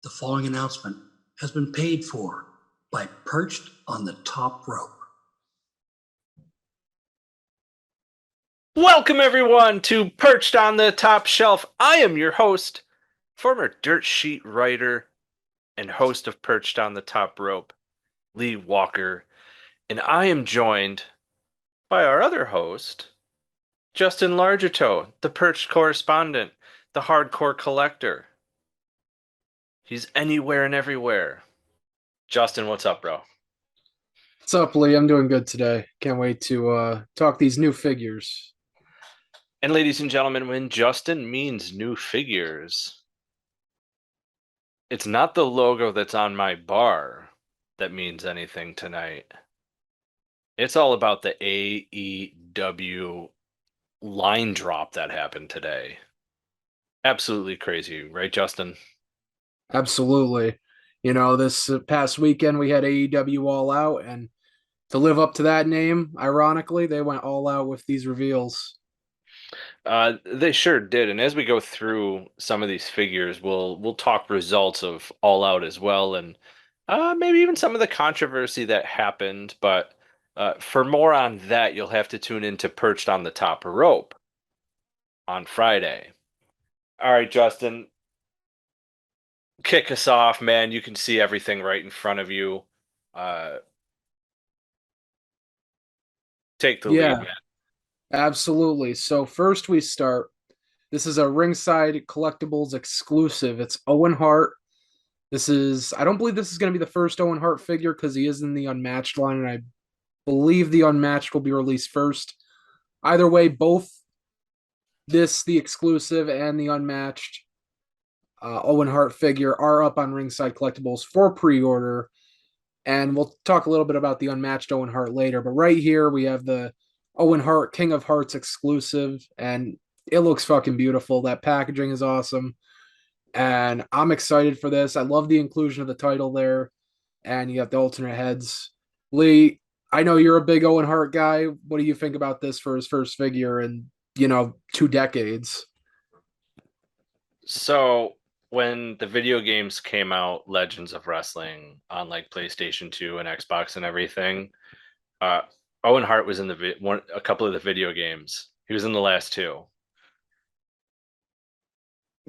The following announcement has been paid for by Perched on the Top Rope. Welcome everyone to Perched on the Top Shelf. I am your host, former dirt sheet writer and host of Perched on the Top Rope, Lee Walker, and I am joined by our other host, Justin Largetoe, the Perched correspondent, the hardcore collector. He's anywhere and everywhere. Justin, what's up, bro? What's up, Lee? I'm doing good today. Can't wait to talk these new figures. And ladies and gentlemen, when Justin means new figures, it's not the logo that's on my bar that means anything tonight. It's all about the AEW line drop that happened today. Absolutely crazy, right, Justin? Absolutely. This past weekend we had AEW All Out, and to live up to that name, ironically, they went all out with these reveals. They sure did. And as we go through some of these figures, we'll talk results of All Out as well, and maybe even some of the controversy that happened. But for more on that, you'll have to tune into Perched on the Top Rope on Friday. All right, Justin, kick us off, man. You can see everything right in front of you. Take the lead, man. Absolutely. So first we start. This is a Ringside Collectibles exclusive. It's Owen Hart. I don't believe this is going to be the first Owen Hart figure because he is in the Unmatched line, and I believe the Unmatched will be released first. Either way, both the exclusive and the Unmatched Owen Hart figure are up on Ringside Collectibles for pre-order, and we'll talk a little bit about the Unmatched Owen Hart later. But right here we have the Owen Hart King of Hearts exclusive, and it looks fucking beautiful. That packaging is awesome, and I'm excited for this. I love the inclusion of the title there, and you got the alternate heads. Lee, I know you're a big Owen Hart guy. What do you think about this for his first figure in 2 decades? So when the video games came out, Legends of Wrestling on like PlayStation 2 and Xbox and everything, uh, Owen Hart was in a couple of the video games. He was in the last two.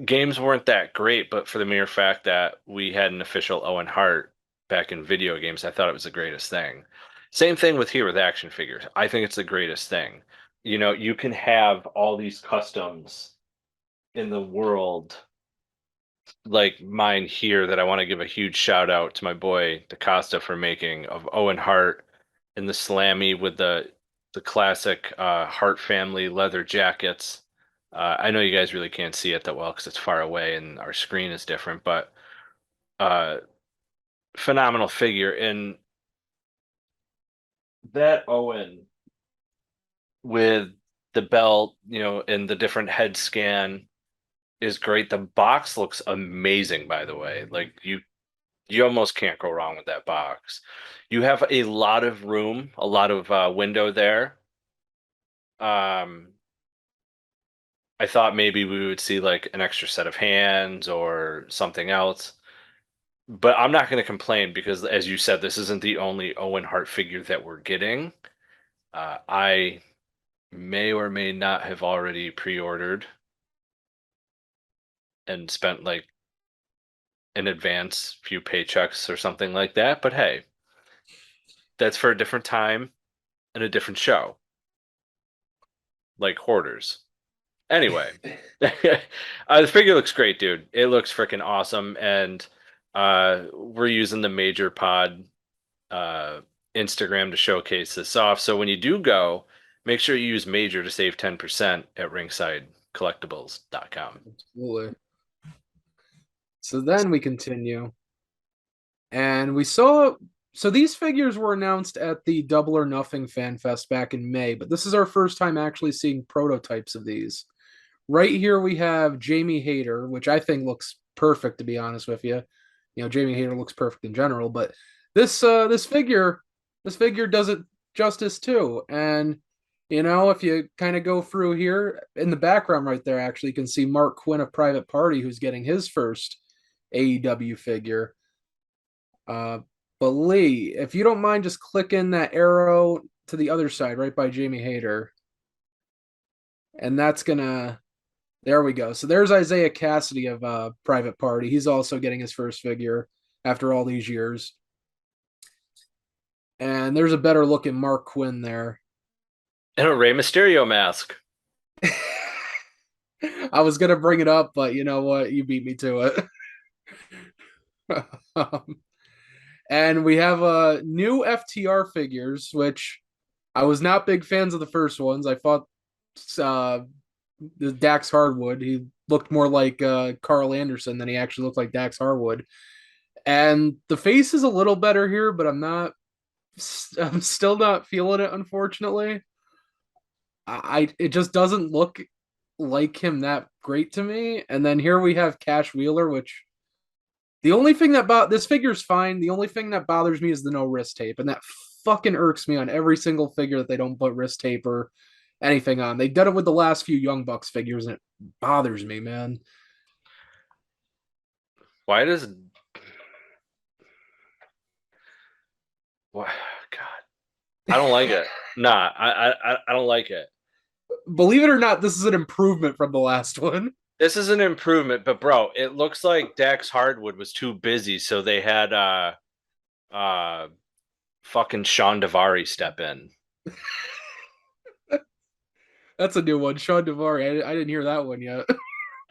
Games weren't that great, but for the mere fact that we had an official Owen Hart back in video games, I thought it was the greatest thing. Same thing with here with action figures. I think it's the greatest thing. You can have all these customs in the world like mine here that I want to give a huge shout out to my boy DaCosta for making of Owen Hart in the Slammy with the classic Hart family leather jackets. I know you guys really can't see it that well because it's far away and our screen is different, but uh, phenomenal figure. And that Owen with the belt, and the different head scan is great. The box looks amazing, by the way. Like you almost can't go wrong with that box. You have a lot of room, a lot of window there. I thought maybe we would see like an extra set of hands or something else. But I'm not going to complain because, as you said, this isn't the only Owen Hart figure that we're getting. I may or may not have already pre-ordered and spent like in advance few paychecks or something like that. But hey, that's for a different time and a different show, like hoarders. Anyway, the figure looks great, dude. It looks freaking awesome, and we're using the Major Pod Instagram to showcase this off. So when you do go, make sure you use Major to save 10% at ringsidecollectibles.com. Absolutely. So then we continue, and we saw. So these figures were announced at the Double or Nothing Fan Fest back in May, but this is our first time actually seeing prototypes of these. Right here we have Jamie Hayter, which I think looks perfect, to be honest with you. Jamie Hayter looks perfect in general, but this figure does it justice too. And if you kind of go through here in the background right there, actually you can see Mark Quinn of Private Party, who's getting his first AEW figure. But Lee, if you don't mind just clicking that arrow to the other side, right by Jamie Hayter. And that's gonna there we go. So there's Isaiah Cassidy of Private Party. He's also getting his first figure after all these years. And there's a better looking Mark Quinn there. And a Rey Mysterio mask. I was gonna bring it up, but you know what? You beat me to it. And we have new FTR figures, which I was not big fans of the first ones. I thought the Dax Hardwood, he looked more like Carl Anderson than he actually looked like Dax Hardwood. And the face is a little better here, but I'm still not feeling it, unfortunately. It just doesn't look like him that great to me. And then here we have Cash Wheeler, which the only thing that this figure's fine. The only thing that bothers me is the no wrist tape, and that fucking irks me on every single figure that they don't put wrist tape or anything on. They did it with the last few Young Bucks figures, and it bothers me, man. Why does what God? I don't like it. Nah, I don't like it. Believe it or not, this is an improvement from the last one. This is an improvement, but bro, it looks like Dax Hardwood was too busy, so they had fucking Sean Davari step in. That's a new one, Sean Davari. I didn't hear that one yet.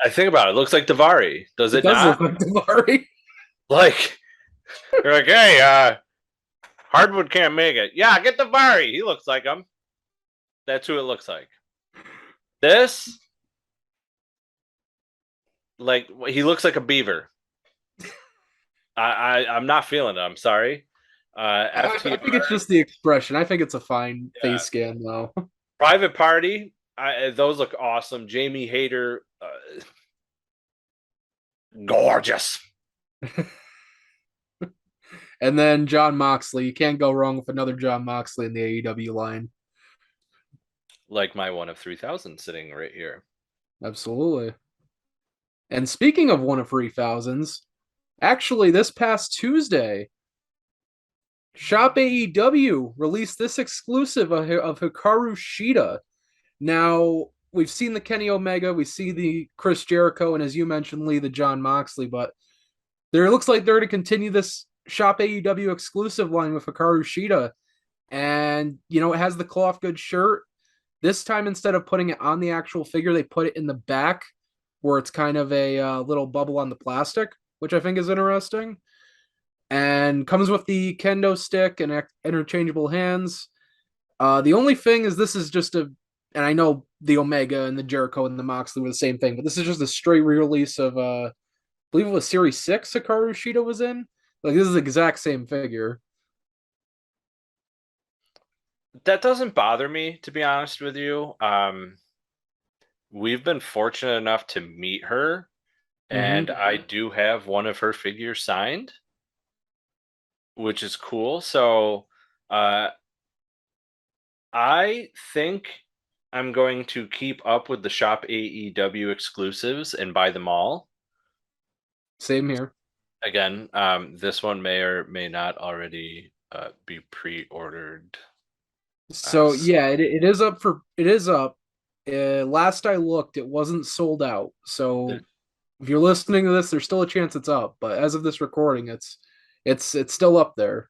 I think about it. It looks like Davari. Does it does not? look like Davari. Like, you're like, hey, Hardwood can't make it. Yeah, get Davari. He looks like him. That's who it looks like. This, like, he looks like a beaver. I'm not feeling it. I'm sorry. I think it's just the expression. I think it's a fine face scan, though. Private Party. Those look awesome. Jamie Hayter, gorgeous. And then John Moxley. You can't go wrong with another John Moxley in the AEW line. Like my one of 3,000 sitting right here. Absolutely. And speaking of one of 3,000s, actually, this past Tuesday, Shop AEW released this exclusive of Hikaru Shida. Now, we've seen the Kenny Omega, we see the Chris Jericho, and as you mentioned, Lee, the John Moxley, but there looks like they're to continue this Shop AEW exclusive line with Hikaru Shida. And, you know, it has the cloth good shirt. This time, instead of putting it on the actual figure, they put it in the back where it's kind of a little bubble on the plastic, which I think is interesting. And comes with the kendo stick and interchangeable hands. The only thing is this is just and I know the Omega and the Jericho and the Moxley were the same thing, but this is just a straight re-release of, I believe it was Series 6 Hikaru Shida was in. Like, this is the exact same figure. That doesn't bother me, to be honest with you. We've been fortunate enough to meet her, and I do have one of her figures signed, which is cool. So I think I'm going to keep up with the Shop AEW exclusives and buy them all. Same here. Again, this one may or may not already be pre-ordered. So yeah, it is up. Last I looked, it wasn't sold out. So if you're listening to this, there's still a chance it's up. But as of this recording, it's still up there.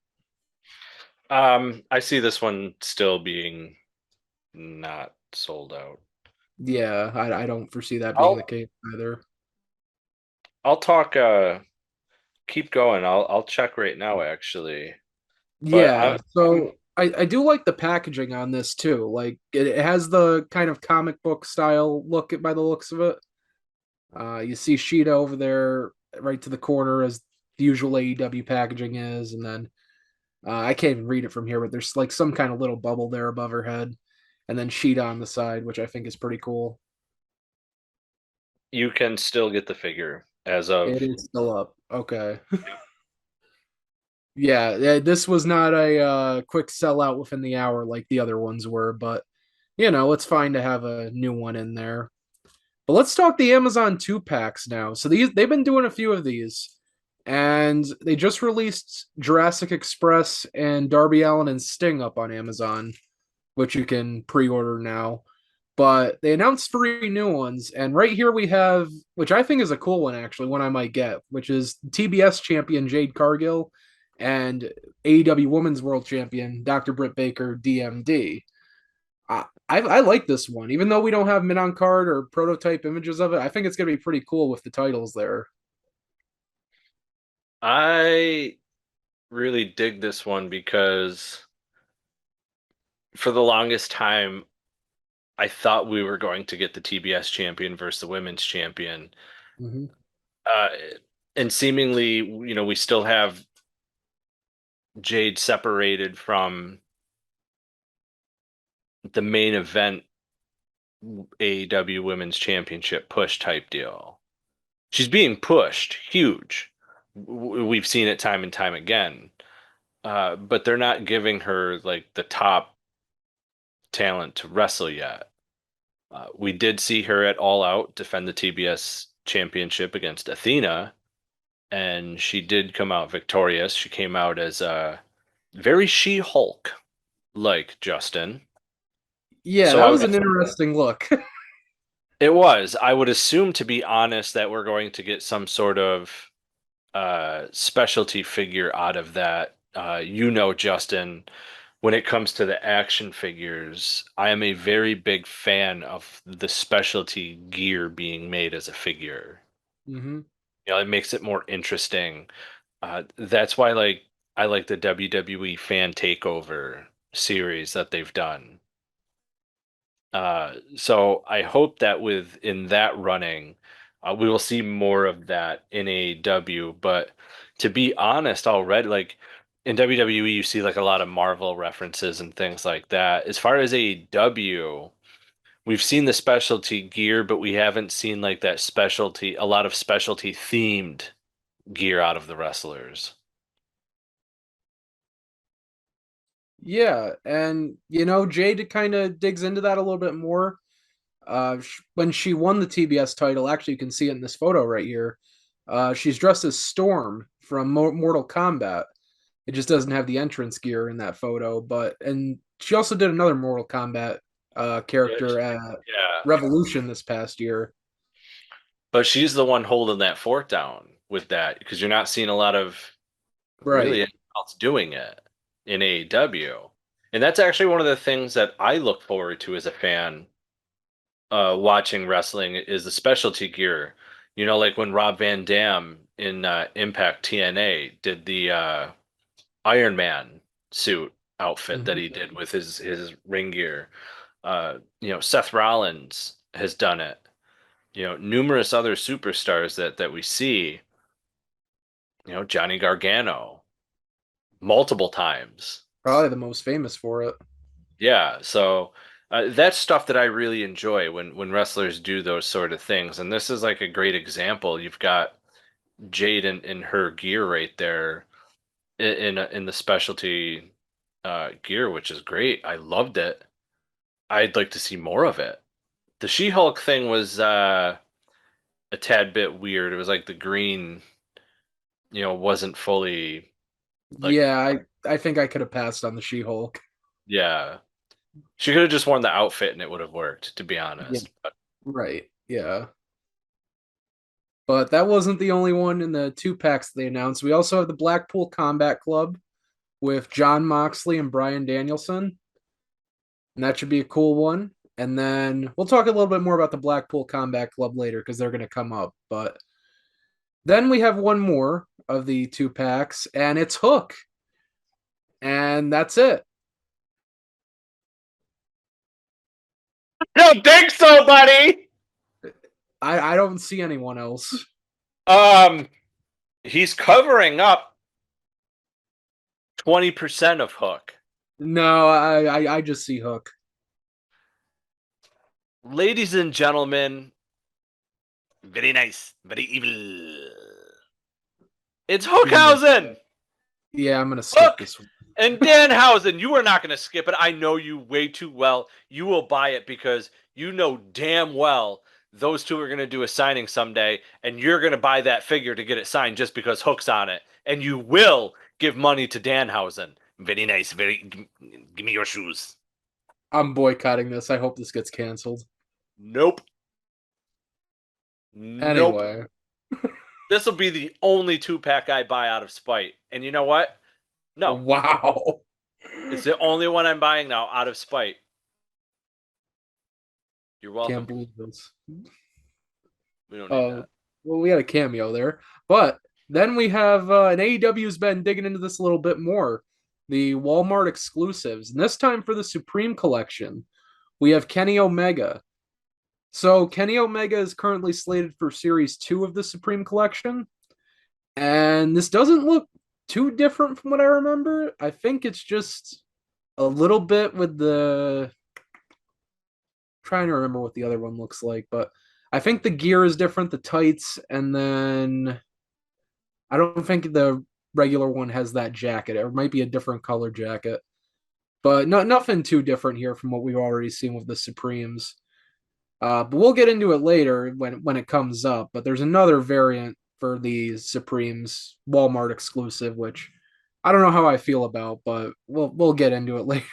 I see this one still being not sold out. Yeah, I don't foresee that being the case either. I'll talk. Keep going. I'll check right now, actually. Yeah. So I do like the packaging on this too. Like it has the kind of comic book style look by the looks of it. You see Sheeta over there right to the corner as the usual AEW packaging is, and then I can't even read it from here, but there's like some kind of little bubble there above her head, and then Sheeta on the side, which I think is pretty cool. You can still get the figure as of. It is still up. Okay. Yeah, this was not a quick sellout within the hour like the other ones were, but you know, it's fine to have a new one in there. But let's talk the Amazon 2-packs now. So they've been doing a few of these. And they just released Jurassic Express and Darby Allin and Sting up on Amazon, which you can pre-order now. But they announced 3 new ones, and right here we have, which I think is a cool one actually, one I might get, which is TBS champion Jade Cargill and AEW Women's World Champion Dr. Britt Baker, DMD. I like this one, even though we don't have mid on card or prototype images of it. I think it's gonna be pretty cool with the titles there. I really dig this one because for the longest time, I thought we were going to get the TBS champion versus the women's champion. Mm-hmm. Uh, and seemingly, we still have Jade separated from the main event AEW Women's Championship push type deal. She's being pushed huge. We've seen it time and time again. But they're not giving her like the top talent to wrestle yet. We did see her at All Out defend the TBS championship against Athena, and she did come out victorious. She came out as a very She-Hulk like, Justin. Yeah, So that was an interesting look. it was. I would assume, to be honest, that we're going to get some sort of specialty figure out of that. Justin, when it comes to the action figures, I am a very big fan of the specialty gear being made as a figure. Mm-hmm. It makes it more interesting. That's why, like, I like the WWE Fan Takeover series that they've done. So I hope that within that running, we will see more of that in AEW. But to be honest, already, like in WWE, you see like a lot of Marvel references and things like that. As far as AEW, we've seen the specialty gear, but we haven't seen like a lot of specialty themed gear out of the wrestlers. Yeah, and Jade kind of digs into that a little bit more. When she won the TBS title, actually, you can see it in this photo right here. She's dressed as Storm from Mortal Kombat. It just doesn't have the entrance gear in that photo, and she also did another Mortal Kombat Yeah, character at yeah. Revolution this past year. But she's the one holding that fort down with that because you're not seeing a lot of really Right. anyone else doing it in AEW. And that's actually one of the things that I look forward to as a fan watching wrestling is the specialty gear. Like when Rob Van Dam in Impact TNA did the Iron Man suit outfit that Mhm. he did with his ring gear. Seth Rollins has done it. Numerous other superstars that we see. Johnny Gargano multiple times. Probably the most famous for it. Yeah, so that's stuff that I really enjoy when wrestlers do those sort of things. And this is like a great example. You've got Jade in her gear right there in the specialty gear, which is great. I loved it. I'd like to see more of it. The She-Hulk thing was a tad bit weird. It was like the green, wasn't fully like, Yeah, I think I could have passed on the She-Hulk. yeah. She could have just worn the outfit and it would have worked, to be Yeah, honest. But right. Yeah. But that wasn't the only one in the 2 packs they announced. We also have the Blackpool Combat Club with John Moxley and Bryan Danielson. And that should be a cool one. And then we'll talk a little bit more about the Blackpool Combat Club later because they're going to come up. But then we have one more of the 2 packs, and it's Hook. And that's it. I don't think so, buddy. I don't see anyone else. He's covering up 20% of Hook. No, I just see Hook. Ladies and gentlemen, very nice, very evil. It's Hookhausen. Yeah, I'm gonna skip Hook this one. and Danhausen. You are not going to skip it. I know you way too well. You will buy it because you know damn well those two are going to do a signing someday, and you're going to buy that figure to get it signed just because Hook's on it, and you will give money to Danhausen. Very nice. Give me your shoes. I'm boycotting this. I hope this gets canceled. Nope. Nope. Anyway, This will be the only 2-pack I buy out of spite. And you know what? No, wow. it's the only one I'm buying now out of spite. You're welcome. Can't believe this. We don't need that. Well, we had a cameo there, but then we have and AEW's been digging into this a little bit more. The Wal-Mart exclusives, and this time for the Supreme Collection, we have Kenny Omega. So Kenny Omega is currently slated for Series 2 of the Supreme Collection, and this doesn't look too different from what I remember. I think it's just a little bit with the trying to remember what the other one looks like, but I think the gear is different, the tights, and then I don't think the regular one has that jacket. It might be a different color jacket, but nothing too different here from what we've already seen with the Supremes. But we'll get into it later when it comes up. But there's another variant for the Supremes Walmart exclusive, which I don't know how I feel about, but we'll get into it later.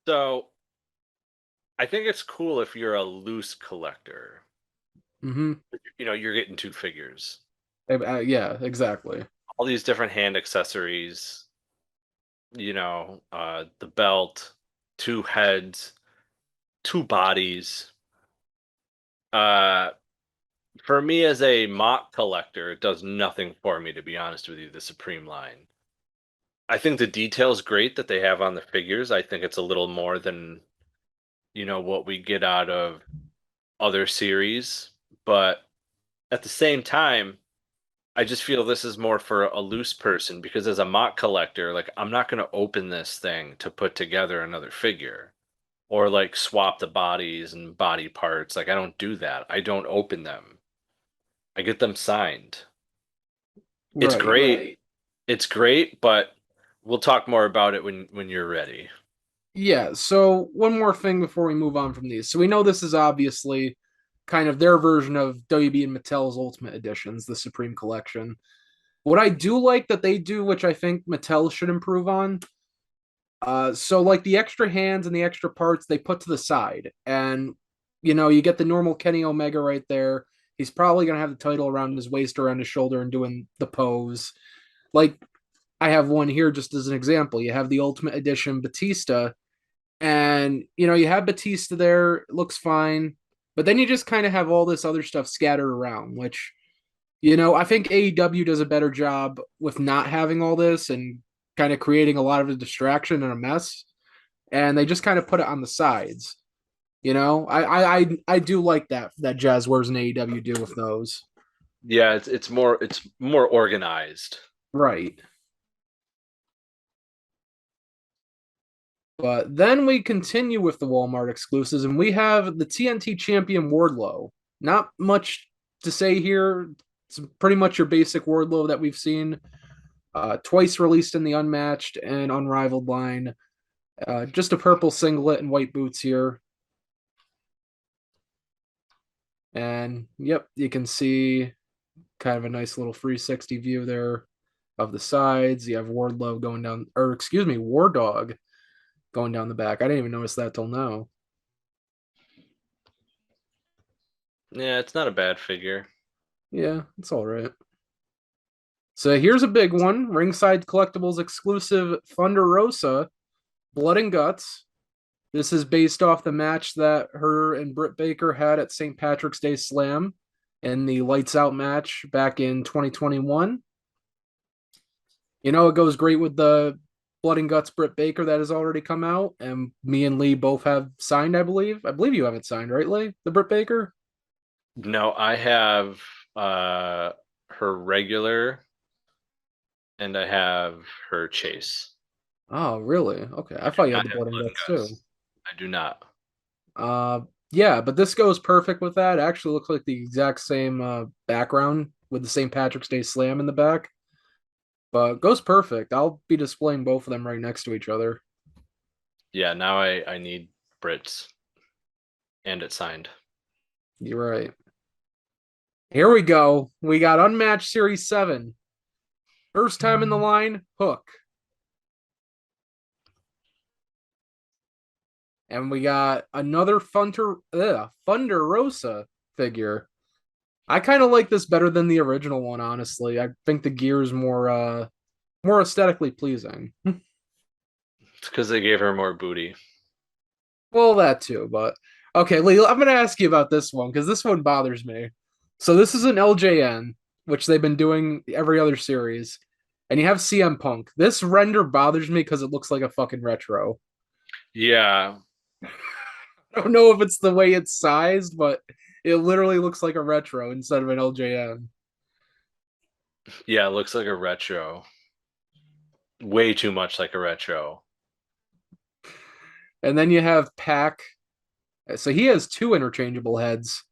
So I think it's cool if you're a loose collector. Mm-hmm. You know, you're getting 2 figures. Yeah, exactly. All these different hand accessories, you know, the belt, 2 heads, 2 bodies. For me as a mock collector, it does nothing for me, to be honest with you, the Supreme line. I think the detail's great that they have on the figures. I think it's a little more than, you know, what we get out of other series. But at the same time, I just feel this is more for a loose person because as a mock collector, like I'm not going to open this thing to put together another figure or like swap the bodies and body parts. Like I don't do that. I don't open them. I get them signed. It's Right. great. Right. It's great, but we'll talk more about it when you're ready. Yeah, so one more thing before we move on from these. So we know this is obviously kind of their version of WB and Mattel's Ultimate Editions, the Supreme Collection. What I do like that they do, which I think Mattel should improve on, so like the extra hands and the extra parts they put to the side, and you get the normal Kenny Omega right there. He's probably gonna have the title around his waist, around his shoulder, and doing the pose. Like I have one here just as an example. You have the Ultimate Edition Batista, and you have Batista there, it looks fine, but then you just kind of have all this other stuff scattered around, which I think AEW does a better job with not having all this and kind of creating a lot of a distraction and a mess, and they just kind of put it on the sides. I do like that Jazzwares and AEW do with those. Yeah, it's more organized. Right. But then we continue with the Walmart exclusives, and we have the TNT champion Wardlow. Not much to say here. It's pretty much your basic Wardlow that we've seen. Twice released in the Unmatched and Unrivaled line. Just a purple singlet and white boots here. And yep, you can see kind of a nice little 360 view there of the sides. You have Wardlow going down, or excuse me, War Dog going down the back. I didn't even notice that till now. Yeah, it's not a bad figure. Yeah, it's all right. So here's a big one. Ringside Collectibles exclusive Thunder Rosa, Blood and Guts. This is based off the match that her and Britt Baker had at St. Patrick's Day Slam in the Lights Out match back in 2021. It goes great with the Blood and Guts Britt Baker that has already come out, and me and Lee both have signed, I believe. I believe you have it signed, right, Lee? The Britt Baker? No, I have her regular and I have her chase. Oh, really? Okay. I thought you had I the have Blood and blood and Guts too. guts. I do not. Yeah, but this goes perfect with that. It actually looks like the exact same background with the St. Patrick's Day Slam in the back. But goes perfect. I'll be displaying both of them right next to each other. Yeah, now I need Brits and it signed. You're right. Here we go. We got Unmatched Series 7. First time in the line, Hook. And we got another Thunder Rosa figure. I kind of like this better than the original one, honestly. I think the gear is more aesthetically pleasing. It's because they gave her more booty. Well, that too, but okay, Lee, I'm gonna ask you about this one because this one bothers me. So this is an LJN, which they've been doing every other series, and you have CM Punk. This render bothers me because it looks like a fucking retro. Yeah, I don't know if it's the way it's sized, but it literally looks like a retro instead of an LJN. yeah, it looks like a retro. Way too much like a retro. And then you have Pac. So he has two interchangeable heads.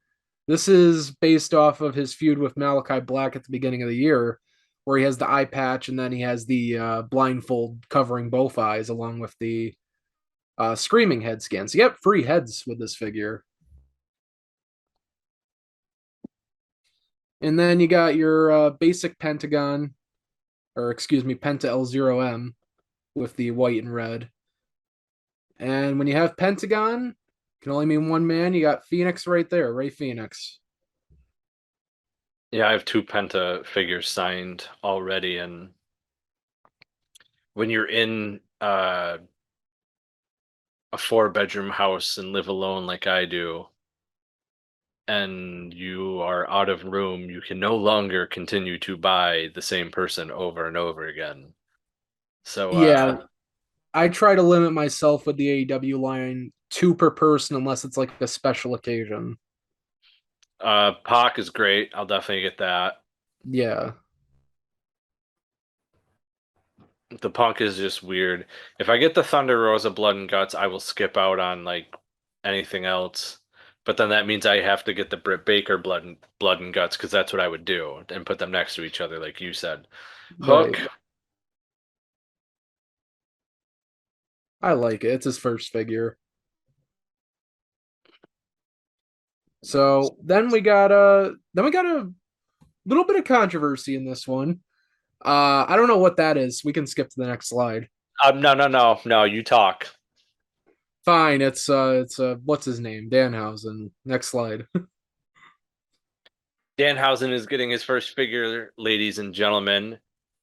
This is based off of his feud with Malachi Black at the beginning of the year, where he has the eye patch and then he has the blindfold covering both eyes along with the screaming head scan. So you get free heads with this figure. And then you got your basic Pentagon, or excuse me, Penta L0M with the white and red. And when you have Pentagon, can only mean one man. You got Phoenix right there, Ray Phoenix. Yeah, I have two Penta figures signed already, and when you're in a four-bedroom house and live alone like I do, and you are out of room, you can no longer continue to buy the same person over and over again. So Yeah, I try to limit myself with the AEW line two per person unless it's like a special occasion. Pac is great. I'll definitely get that. Yeah. The Punk is just weird. If I get the Thunder Rosa Blood and Guts, I will skip out on like anything else. But then that means I have to get the Britt Baker Blood and Guts because that's what I would do and put them next to each other, like you said. Right. Hook, I like it. It's his first figure. So then we got a little bit of controversy in this one. I don't know what that is. We can skip to the next slide. no, no, no, no. You talk. Fine, it's what's his name? Danhausen. Next slide. Danhausen is getting his first figure, ladies and gentlemen.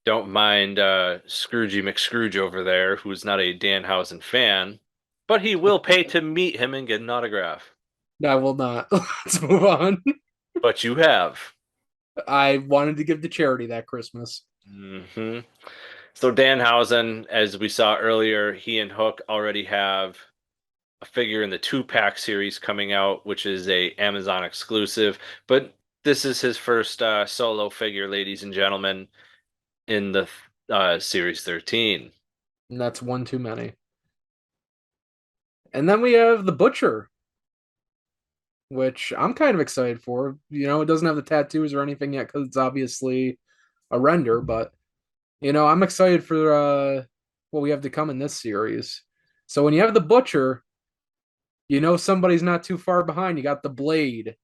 Don't mind Scroogey McScrooge over there, who's not a Danhausen fan, but he will pay to meet him and get an autograph. I will not. Let's move on. But you have. I wanted to give to charity that Christmas. Hmm. So Danhausen, as we saw earlier, he and Hook already have a figure in the two-pack series coming out, which is a Amazon exclusive. But this is his first solo figure, ladies and gentlemen, in the Series 13. And that's one too many. And then we have the Butcher, which I'm kind of excited for. You know, it doesn't have the tattoos or anything yet because it's obviously a render, but I'm excited for what we have to come in this series. So when you have the Butcher, somebody's not too far behind. You got the Blade,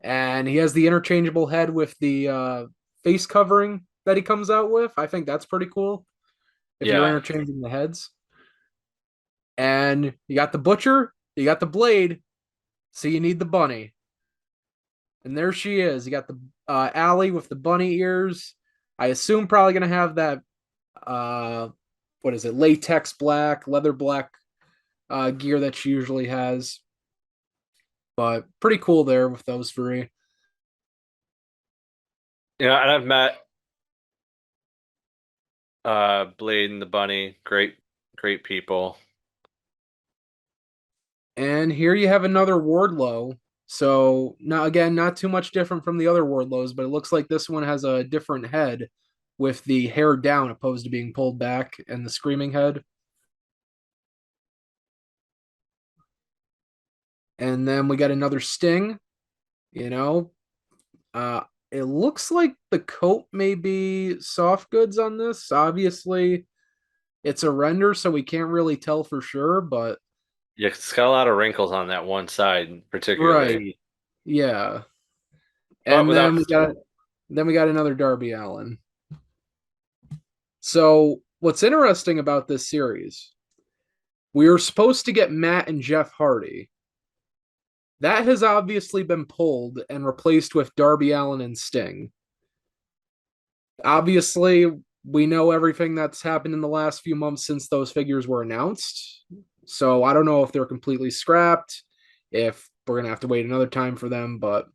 and he has the interchangeable head with the face covering that he comes out with. I think that's pretty cool if you're Yeah. interchanging the heads. And you got the Butcher, you got the Blade, so you need the Bunny. And there she is. You got the Allie with the bunny ears. I assume probably going to have that, what is it, latex black, leather black gear that she usually has. But pretty cool there with those three. And I've met Blade and the Bunny. Great, great people. And here you have another Wardlow. So now again, not too much different from the other Wardlows, but it looks like this one has a different head with the hair down opposed to being pulled back and the screaming head. And then we got another Sting, you know. It looks like the coat may be soft goods on this. Obviously, it's a render, so we can't really tell for sure, but Yeah, it's got a lot of wrinkles on that one side, particularly. right. Yeah. but And without then we got another Darby Allin. So what's interesting about this series, we were supposed to get Matt and Jeff Hardy. That has obviously been pulled and replaced with Darby Allin and Sting. Obviously, we know everything that's happened in the last few months since those figures were announced. So I don't know if they're completely scrapped, if we're gonna have to wait another time for them, but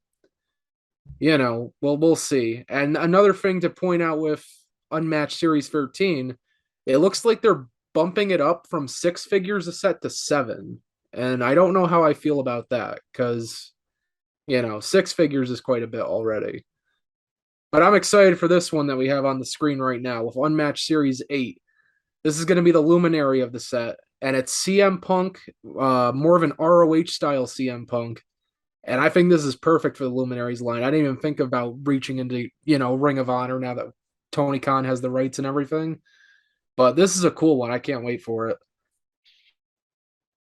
we'll see. And another thing to point out with Unmatched Series 13, it looks like they're bumping it up from 6 figures a set to 7. And I don't know how I feel about that because, 6 figures is quite a bit already. But I'm excited for this one that we have on the screen right now with Unmatched Series 8. This is going to be the luminary of the set, and it's CM Punk, more of an ROH style CM Punk. And I think this is perfect for the Luminaries line. I didn't even think about reaching into, Ring of Honor now that Tony Khan has the rights and everything. But this is a cool one. I can't wait for it.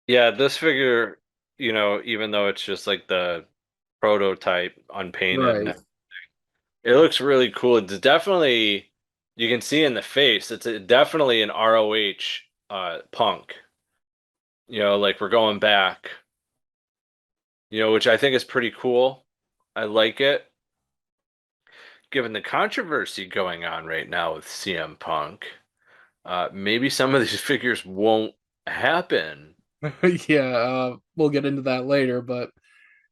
Yeah, this figure, even though it's just like the prototype unpainted, Right. it looks really cool. It's definitely, you can see in the face, it's definitely an ROH Punk. Like we're going back, which I think is pretty cool. I like it. Given the controversy going on right now with CM Punk, maybe some of these figures won't happen. Yeah, we'll get into that later, but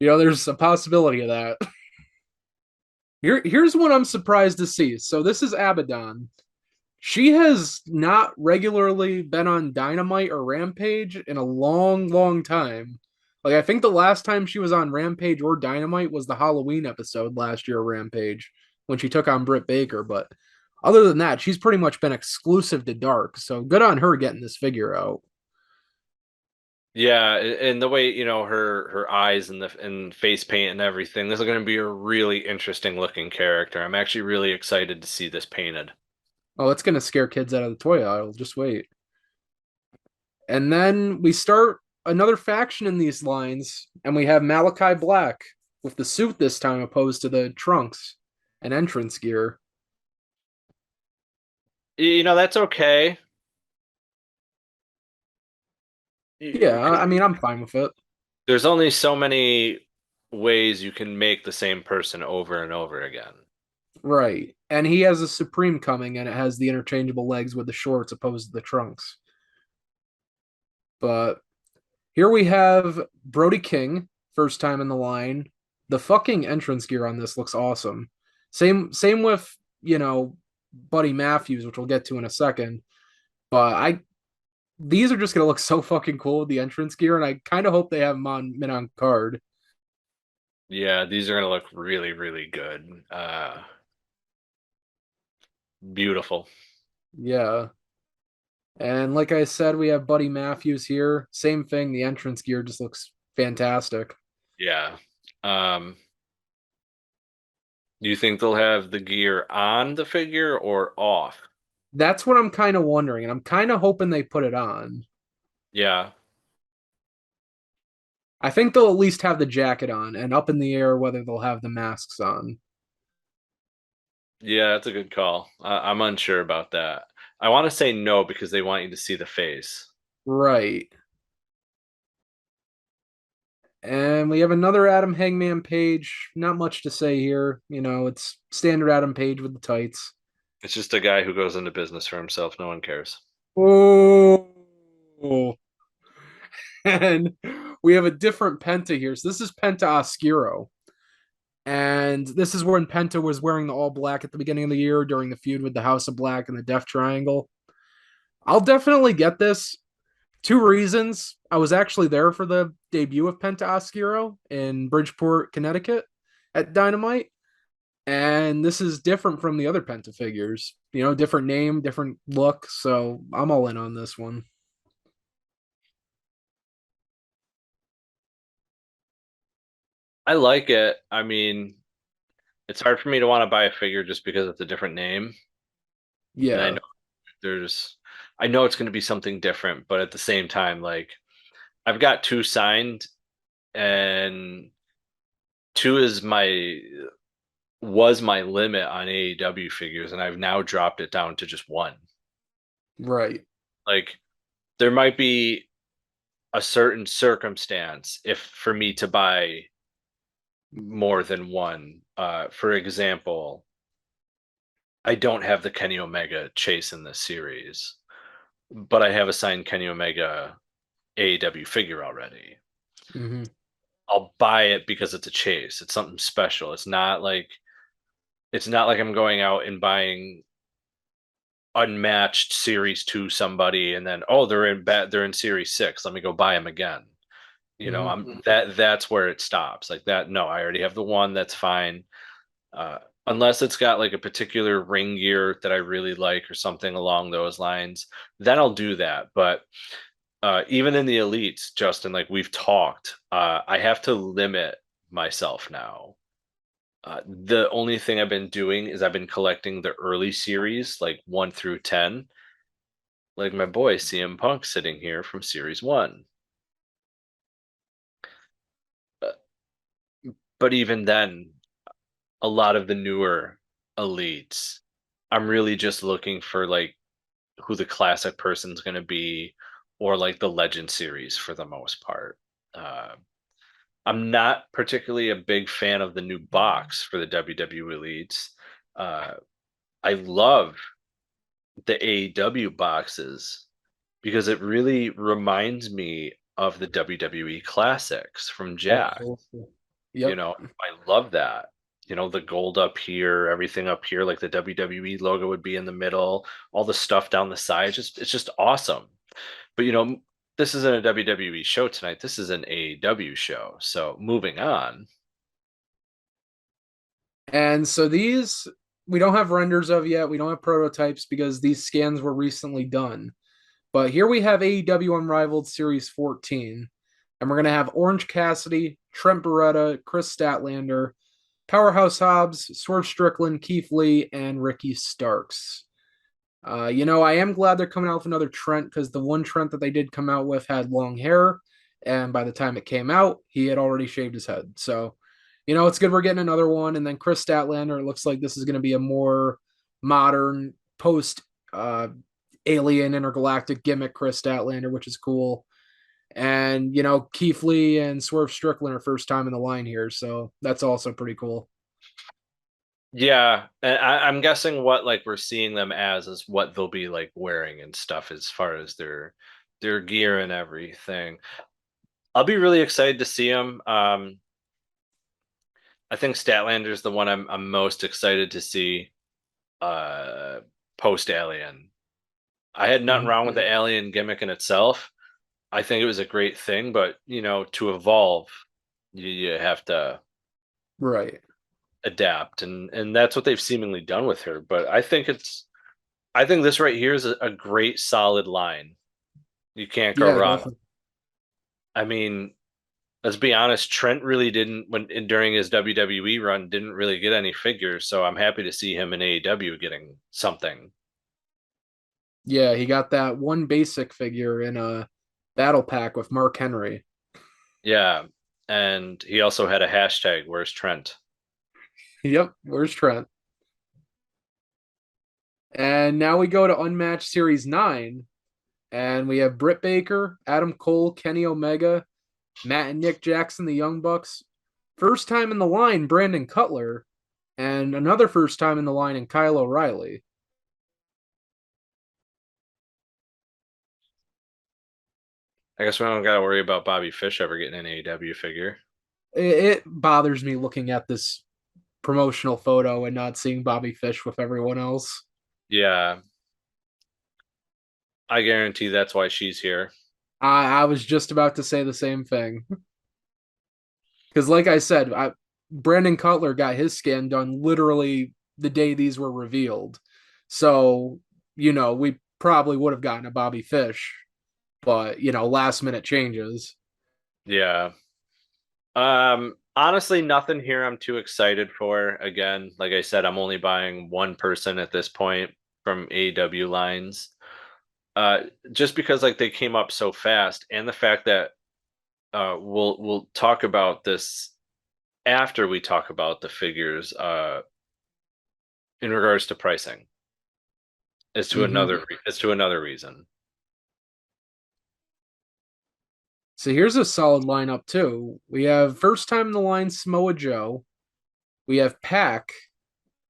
there's a possibility of that. Here's one I'm surprised to see. So this is Abaddon. She has not regularly been on Dynamite or Rampage in a long, long time. Like I think the last time she was on Rampage or Dynamite was the Halloween episode last year of Rampage when she took on Britt Baker, but other than that, she's pretty much been exclusive to Dark. So good on her getting this figure out. Yeah, and the way, her eyes and and face paint and everything. This is going to be a really interesting looking character. I'm actually really excited to see this painted. Oh, it's gonna scare kids out of the toy aisle. Just wait. And then we start another faction in these lines, and we have Malachi Black with the suit this time opposed to the trunks and entrance gear. That's okay. Yeah, Because I mean, I'm fine with it. there's only so many ways you can make the same person over and over again. Right. And he has a Supreme coming, and it has the interchangeable legs with the shorts opposed to the trunks. But here we have Brody King, first time in the line. The fucking entrance gear on this looks awesome. Same with, Buddy Matthews, which we'll get to in a second. But these are just gonna look so fucking cool with the entrance gear, and I kind of hope they have them on mid on card. Yeah, these are going to look really, really good. Beautiful. Yeah. And like I said, we have Buddy Matthews here. Same thing. The entrance gear just looks fantastic. Yeah. Um, do you think they'll have the gear on the figure or off? That's what I'm kind of wondering, and I'm kind of hoping they put it on. Yeah. I think they'll at least have the jacket on, and up in the air whether they'll have the masks on. Yeah, that's a good call. I'm unsure about that. I want to say no because they want you to see the face. Right. And we have another Adam Hangman page. Not much to say here. It's standard Adam page with the tights. It's just a guy who goes into business for himself. No one cares. Oh. And we have a different Penta here. So this is Penta Oscuro. And this is when Penta was wearing the all black at the beginning of the year during the feud with the House of Black and the Death Triangle. I'll definitely get this. 2 reasons. I was actually there for the debut of Penta Oscuro in Bridgeport, Connecticut at Dynamite. And this is different from the other Penta figures. Different name, different look. So I'm all in on this one. I like it. I mean, it's hard for me to want to buy a figure just because it's a different name. And Yeah. there's, I know it's going to be something different, but at the same time, like I've got two signed and 2 was my limit on AEW figures, and I've now dropped it down to just 1. Right. Like there might be a certain circumstance if for me to buy more than one. For example, I don't have the Kenny Omega chase in this series, but I have a signed Kenny Omega AEW figure already. Hmm. I'll buy it because it's a chase. It's something special. It's not like I'm going out and buying Unmatched series 2 somebody and then oh they're in series 6. Let me go buy them again. Hmm. That's where it stops. Like that no, I already have the one, that's fine. Uh unless it's got like a particular ring gear that I really like or something along those lines, then I'll do that. But even in the elites, Justin, like we've talked, I have to limit myself now. The only thing I've been doing is I've been collecting the early series, like 1 through 10, like my boy CM Punk sitting here from series 1. Uh, but even then, a lot of the newer elites, I'm really just looking for like who the classic person's going to be or like the legend series for the most part. Uh, I'm not particularly a big fan of the new box for the WWE elites. Uh, I love the AEW boxes because it really reminds me of the WWE classics from Jack. Absolutely. You Yep. know, I love that. You know, the gold up here, everything up here, like the WWE logo would be in the middle, all the stuff down the side. It's just awesome. But this isn't a WWE show tonight. This is an AEW show. So moving on. And so these we don't have renders of yet. We don't have prototypes because these scans were recently done. But here we have AEW Unrivaled Series 14. And we're going to have Orange Cassidy, Trent Beretta, Chris Statlander, Powerhouse Hobbs, Swerve Strickland, Keith Lee, and Ricky Starks. I am glad they're coming out with another Trent because the one Trent that they did come out with had long hair. And by the time it came out, he had already shaved his head. So, it's good we're getting another one. And then Chris Statlander, it looks like this is going to be a more modern post alien intergalactic gimmick Chris Statlander, which is cool. And Keith Lee and Swerve Strickland are first time in the line here, so that's also pretty cool. Yeah, and I'm guessing what like we're seeing them as is what they'll be like wearing and stuff as far as their gear and everything. I'll be really excited to see them. I think Statlander's the one I'm most excited to see uh post Alien. I had nothing Mhm. wrong with the Alien gimmick in itself. I think it was a great thing, but to evolve, you have to Right. adapt, and that's what they've seemingly done with her. But I think this right here is a great solid line. You can't go Yeah, wrong. definitely. I mean, let's be honest, Trent really didn't during his WWE run didn't really get any figures, so I'm happy to see him in AEW getting something. Yeah, he got that one basic figure in a battle pack with Mark Henry. Yeah, and he also had a hashtag, "Where's Trent?" Yep, where's Trent? And now we go to Unmatched Series 9, and we have Britt Baker, Adam Cole, Kenny Omega, Matt and Nick Jackson, the Young Bucks. First time in the line, Brandon Cutler, and another first time in the line in Kyle O'Reilly. I guess we don't got to worry about Bobby Fish ever getting an AEW figure. It bothers me looking at this promotional photo and not seeing Bobby Fish with everyone else. Yeah, I guarantee that's why she's here. I was just about to say the same thing. Because, like I said, Brandon Cutler got his scan done literally the day these were revealed. So, we probably would have gotten a Bobby Fish, but, last minute changes. Yeah. Honestly, nothing here I'm too excited for. Again, like I said, I'm only buying one person at this point from AEW lines. Just because like they came up so fast, and the fact that we'll talk about this after we talk about the figures in regards to pricing. Mhm. As to another reason. So here's a solid lineup too. We have first time in the line Samoa Joe. We have Pac,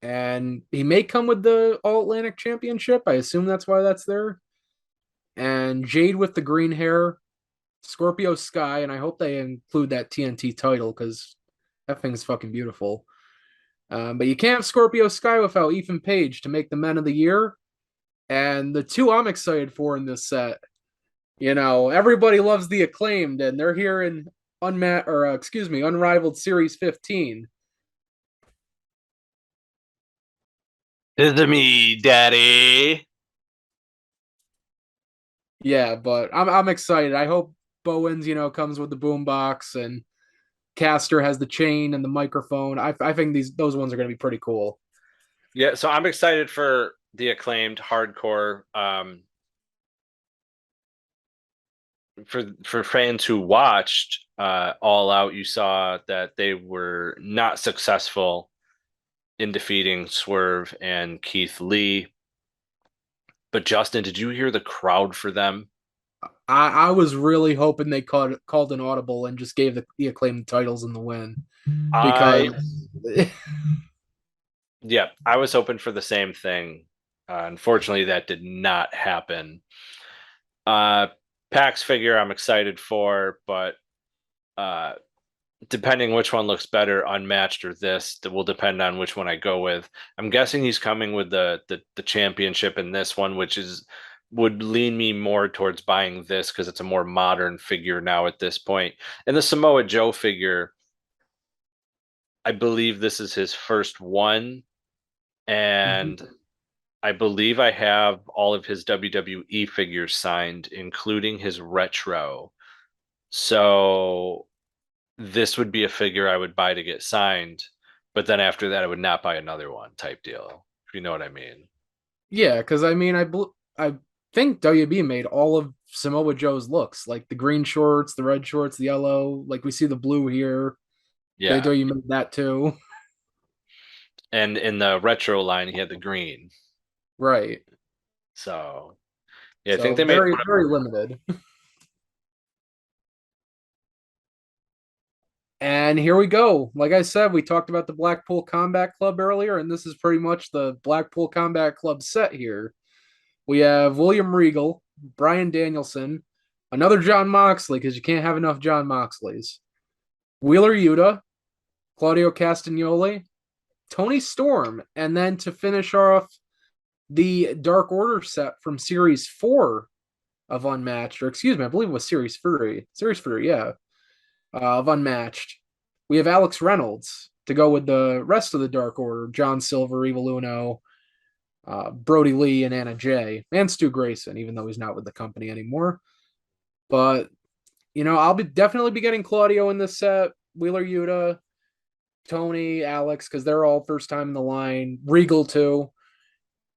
and he may come with the All Atlantic Championship. I assume that's why that's there. And Jade with the green hair, Scorpio Sky, and I hope they include that TNT title because that thing's fucking beautiful. But you can't have Scorpio Sky without Ethan Page to make the Men of the Year. And the two I'm excited for in this set, everybody loves the Acclaimed, and they're here in Unrivaled Series 15. It's me, Daddy. Yeah, but I'm excited. I hope Bowens, comes with the boombox and Caster has the chain and the microphone. I think those ones are going to be pretty cool. Yeah, so I'm excited for the Acclaimed hardcore. For fans who watched All Out, you saw that they were not successful in defeating Swerve and Keith Lee. But Justin, did you hear the crowd for them? I was really hoping they called an audible and just gave the Acclaimed titles in the win I because Yeah, I was hoping for the same thing. Unfortunately, that did not happen. Uh, PAX figure I'm excited for, but uh, depending which one looks better, Unmatched or this, that will depend on which one I go with. I'm guessing he's coming with the championship in this one, which is would lean me more towards buying this because it's a more modern figure now at this point. And the Samoa Joe figure, I believe this is his first one, and I believe I have all of his WWE figures signed, including his retro. So this would be a figure I would buy to get signed, but then after that, I would not buy another one type deal, if you know what I mean. yeah, because I mean I think WB made all of Samoa Joe's looks, like the green shorts, the red shorts, the yellow, like we see the blue here. They Yeah. WB made that too. And in the retro line, he had the green. Right. So, yeah, I think So they made very, one of very limited. And here we go. Like I said, we talked about the Blackpool Combat Club earlier, and this is pretty much the Blackpool Combat Club set here. We have William Regal, Brian Danielson, another John Moxley, because you can't have enough John Moxleys, Wheeler Yuta, Claudio Castagnoli, Tony Storm, and then to finish off the Dark Order set from Series 4 of Unmatched, or excuse me, I believe it was Series 3. Series 3, yeah, of Unmatched. We have Alex Reynolds to go with the rest of the Dark Order: John Silver, Evil Uno, Brody Lee, and Anna Jay, and Stu Grayson, even though he's not with the company anymore. But I'll definitely be getting Claudio in this set, Wheeler Yuta, Tony, Alex, because they're all first time in the line. Regal too,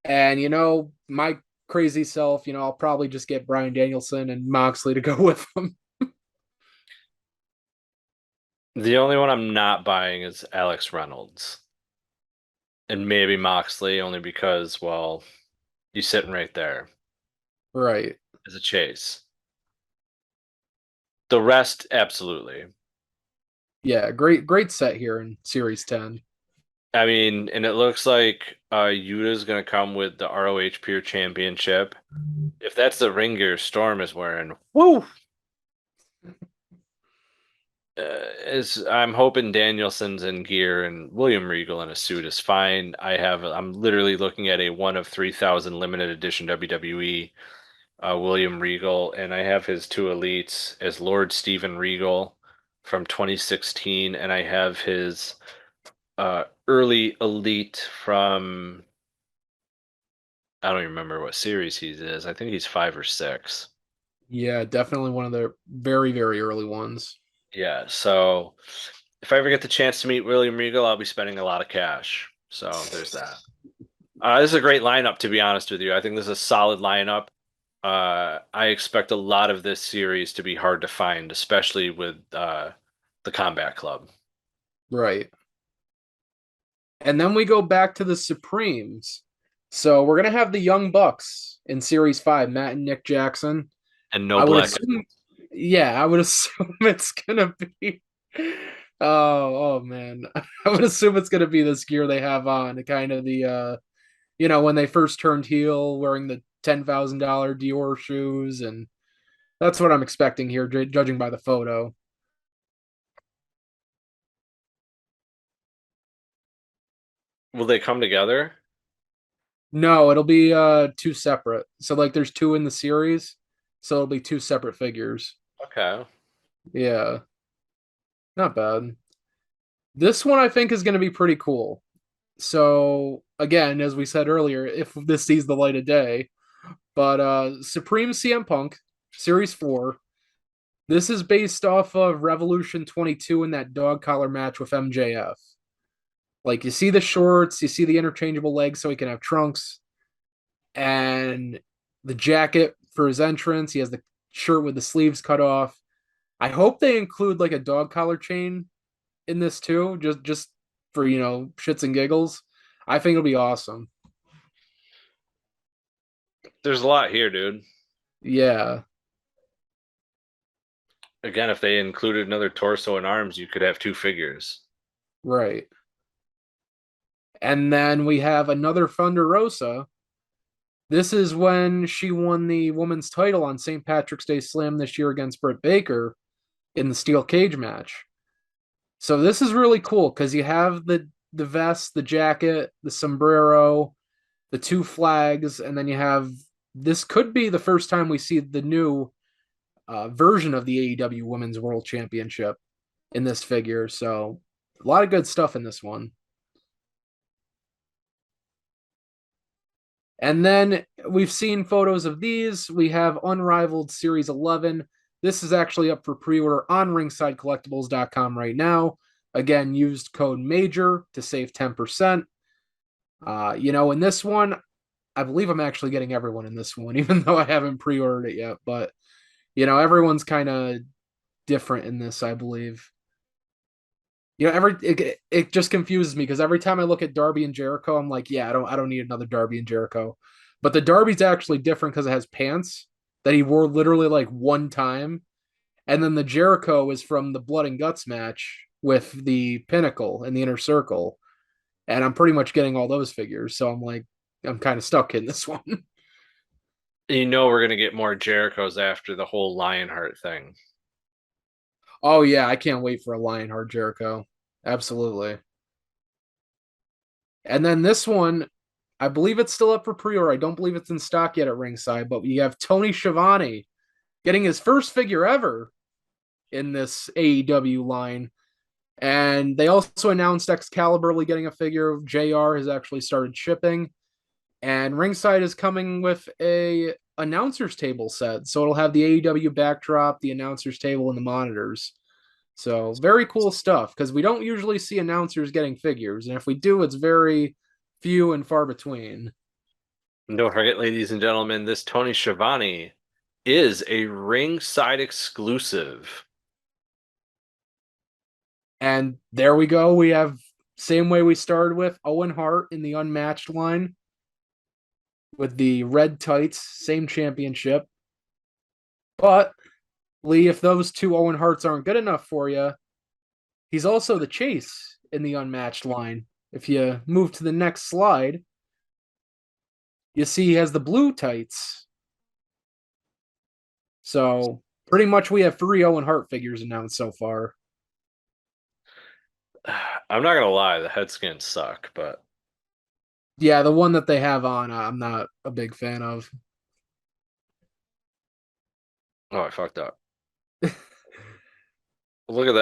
and my crazy self, I'll probably just get Brian Danielson and Moxley to go with them. the only one I'm not buying is Alex Reynolds and maybe Moxley, only because, well, he's sitting right there Right. as a chase. The rest, absolutely. Yeah, great set here in Series 10. I mean, and it looks like Yuta's gonna come with the ROH Pure Championship. If that's the ring gear Storm is wearing, woo! Is I'm hoping Danielson's in gear and William Regal in a suit is fine. I'm literally looking at a one of 3,000 limited edition WWE William Regal, and I have his two elites as Lord Steven Regal from 2016, and I have his early elite from I don't even remember what series he is. I think he's 5 or 6. Yeah, definitely one of the very, very early ones. Yeah, so if I ever get the chance to meet William Regal, I'll be spending a lot of cash. So there's that. This is a great lineup, to be honest with you. I think this is a solid lineup. I expect a lot of this series to be hard to find, especially with the Combat Club. Right. And then we go back to the Supremes. So we're gonna have the Young Bucks in Series 5, Matt and Nick Jackson. And no I would black. assume, yeah, I would assume it's gonna be. Oh man, I would assume it's gonna be this gear they have on, kind of the when they first turned heel, wearing the $10,000 Dior shoes, and that's what I'm expecting here, judging by the photo. Will they come together? No, it'll be two separate. So like, there's two in the series, so it'll be two separate figures. Okay. Yeah, not bad. This one I think is going to be pretty cool. So again, as we said earlier, if this sees the light of day, but Supreme CM Punk Series 4. This is based off of Revolution 22 in that dog collar match with MJF. Like, you see the shorts, you see the interchangeable legs so he can have trunks, and the jacket for his entrance. He has the shirt with the sleeves cut off. I hope they include like a dog collar chain in this too, just for shits and giggles. I think it'll be awesome. There's a lot here, dude. Yeah, Again, if they included another torso and arms, you could have two figures. right. And then we have another Thunder Rosa. This is when she won the women's title on St. Patrick's Day Slam this year against Britt Baker in the steel cage match. So this is really cool because you have the vest, the jacket, the sombrero, the two flags, and then you have, this could be the first time we see the new version of the AEW Women's World Championship in this figure. So a lot of good stuff in this one. And then we've seen photos of these. We have Unrivaled Series 11. This is actually up for pre-order on ringsidecollectibles.com right now. Again, used code MAJOR to save 10%. In this one, I believe I'm actually getting everyone in this one, even though I haven't pre-ordered it yet. But, everyone's kind of different in this, I believe. It just confuses me because every time I look at Darby and Jericho, I'm like, yeah, I don't need another Darby and Jericho. But the Darby's actually different because it has pants that he wore literally like one time. And then the Jericho is from the Blood and Guts match with the Pinnacle and the Inner Circle. And I'm pretty much getting all those figures. So I'm like, I'm kind of stuck in this one. We're gonna get more Jerichos after the whole Lionheart thing. Oh yeah, I can't wait for a Lionheart Jericho. Absolutely. And then this one, I believe it's still up for pre-order. I don't believe it's in stock yet at ringside, but you have Tony Schiavone getting his first figure ever in this AEW line. And they also announced Excalibur getting a figure. JR has actually started shipping. And ringside is coming with a announcer's table set. So it'll have the AEW backdrop, the announcer's table, and the monitors. So very cool stuff because we don't usually see announcers getting figures. And if we do, it's very few and far between. And don't forget, ladies and gentlemen, this Tony Schiavone is a ringside exclusive. And there we go. We have same way we started with Owen Hart in the Unmatched line with the red tights, same championship. But Lee, if those two Owen Harts aren't good enough for you, he's also the Chase in the Unmatched line. If you move to the next slide, you see he has the blue tights. So pretty much we have 3 Owen Hart figures announced so far. I'm not gonna lie, the head skins suck, but Yeah, the one that they have on, I'm not a big fan of. oh, I fucked up. Look at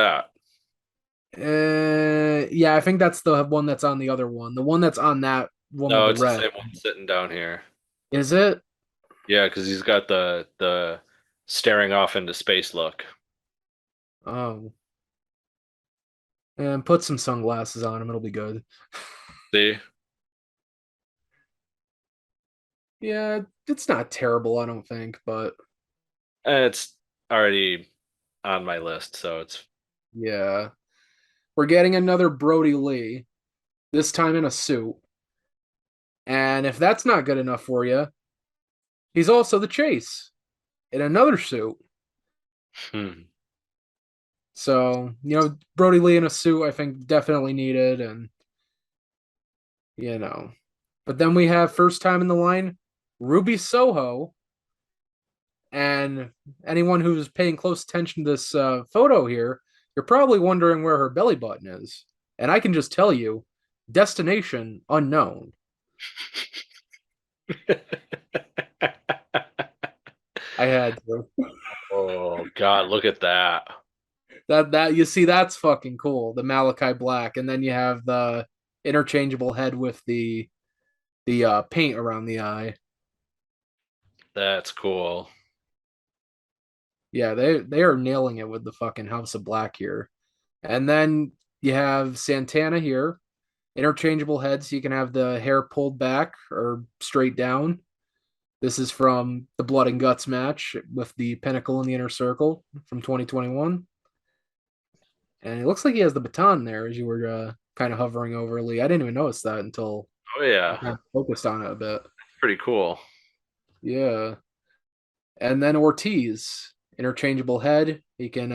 that. Yeah, I think that's the one that's on the other one. The one that's on that one No, with it's the the red. same one sitting down here. Is it? Yeah, because he's got the staring off into space look. Oh. And put some sunglasses on him, it'll be good. See? Yeah, it's not terrible, I don't think, but And it's already on my list, so it's yeah. we're getting another Brody Lee, this time in a suit. And if that's not good enough for you, he's also the Chase in another suit. Hmm. So, Brody Lee in a suit, I think definitely needed. And, you know, but then we have first time in the line, Ruby Soho. And anyone who's paying close attention to this photo here, you're probably wondering where her belly button is. And I can just tell you, destination unknown. I had to. Oh God, look at that. That you see, that's fucking cool. The Malachi Black, and then you have the interchangeable head with the paint around the eye. That's cool. Yeah, they are nailing it with the fucking House of Black here. And then you have Santana here, interchangeable heads. So you can have the hair pulled back or straight down. This is from the Blood and Guts match with the Pinnacle in the Inner Circle from 2021. And it looks like he has the baton there as you were kind of hovering over Lee. I didn't even notice that until Oh I yeah, kind of focused on it a bit. pretty cool. Yeah. And then Ortiz, interchangeable head. He can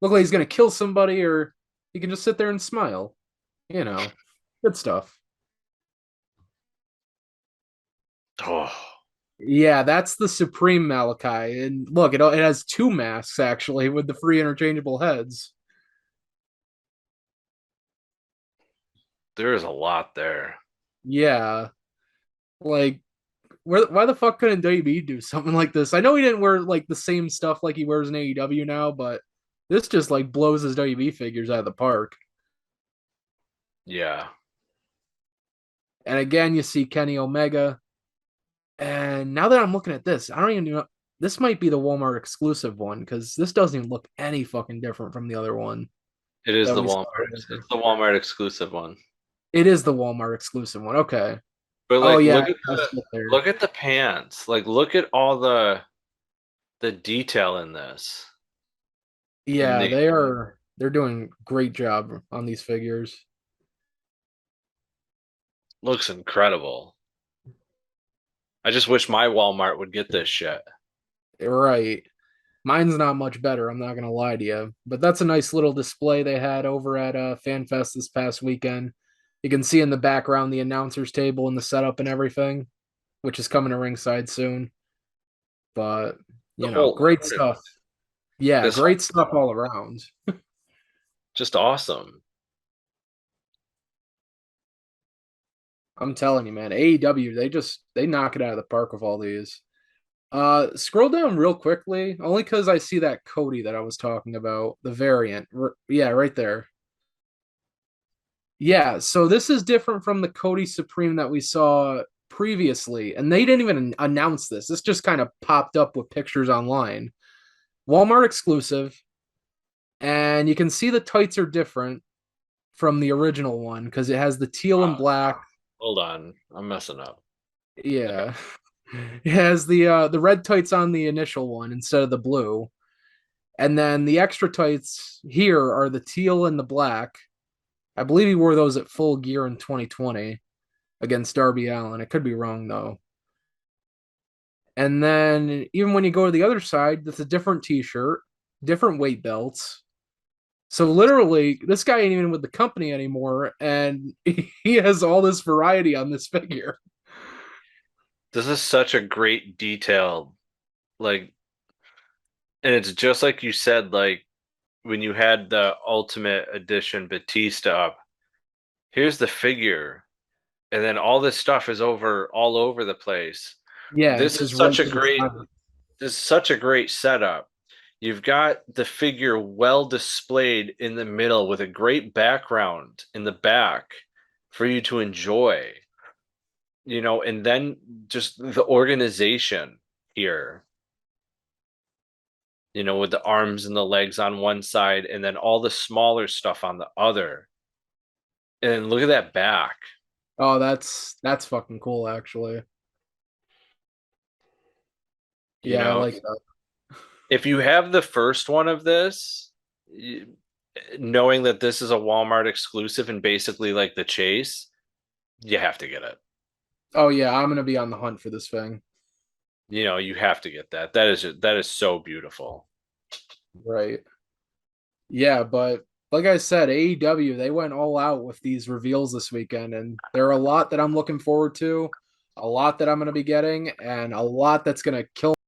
look like he's gonna kill somebody, or he can just sit there and smile. You know, good stuff. Oh, Yeah, that's the Supreme Malachi. And look, it has two masks actually with the free interchangeable heads. there is a lot there. Yeah, like why the fuck couldn't WB do something like this? I know he didn't wear like the same stuff like he wears in AEW now, but this just like blows his WB figures out of the park. Yeah. And again, you see Kenny Omega. And now that I'm looking at this, I don't even know. This might be the Walmart exclusive one because this doesn't even look any fucking different from the other one It is that the we saw Walmart. earlier. It's the Walmart exclusive one. It is the Walmart exclusive one. Okay. But Oh like yeah, look at that's it there. the pants. Like look at all the detail in this. And Yeah, they they're doing great job on these figures. looks incredible. I just wish my Walmart would get this shit. Right. Mine's not much better, I'm not gonna lie to you. But that's a nice little display they had over at FanFest this past weekend. You can see in the background the announcers table and the setup and everything, which is coming to ringside soon. But The whole great art of stuff. Yeah, this whole great stuff all around. just awesome. I'm telling you, man, AEW, they knock it out of the park with all these. Scroll down real quickly, only because I see that Cody that I was talking about, the variant. Yeah, right there. Yeah, so this is different from the Cody Supreme that we saw previously, and they didn't even announce this. This just kind of popped up with pictures online. Walmart exclusive, and you can see the tights are different from the original one because it has the teal and black. Hold on. I'm messing up. Okay. Yeah. It has the red tights on the initial one instead of the blue. And then the extra tights here are the teal and the black. I believe he wore those at Full Gear in 2020 against Darby Allin. I could be wrong though. And then even when you go to the other side, that's a different t-shirt, different weight belts. So literally, this guy ain't even with the company anymore, and he has all this variety on this figure. This is such a great detail. Like, and it's just like you said, like when you had the Ultimate Edition Batista up, here's the figure, and then all this stuff is over all over the place. Yeah, This it's is just right such a to the great side. this is such a great setup. You've got the figure well displayed in the middle with a great background in the back for you to enjoy, and then just the organization here, with the arms and the legs on one side and then all the smaller stuff on the other. And look at that back, Oh, that's fucking cool, actually. you Yeah, I know. like that. If you have the first one of this, knowing that this is a Walmart exclusive and basically like the Chase, you have to get it. Oh yeah, I'm gonna be on the hunt for this thing. You know, you have to get that. That is so beautiful. Right. Yeah, but like I said, AEW, they went all out with these reveals this weekend, and there are a lot that I'm looking forward to, a lot that I'm going to be getting, and a lot that's going to kill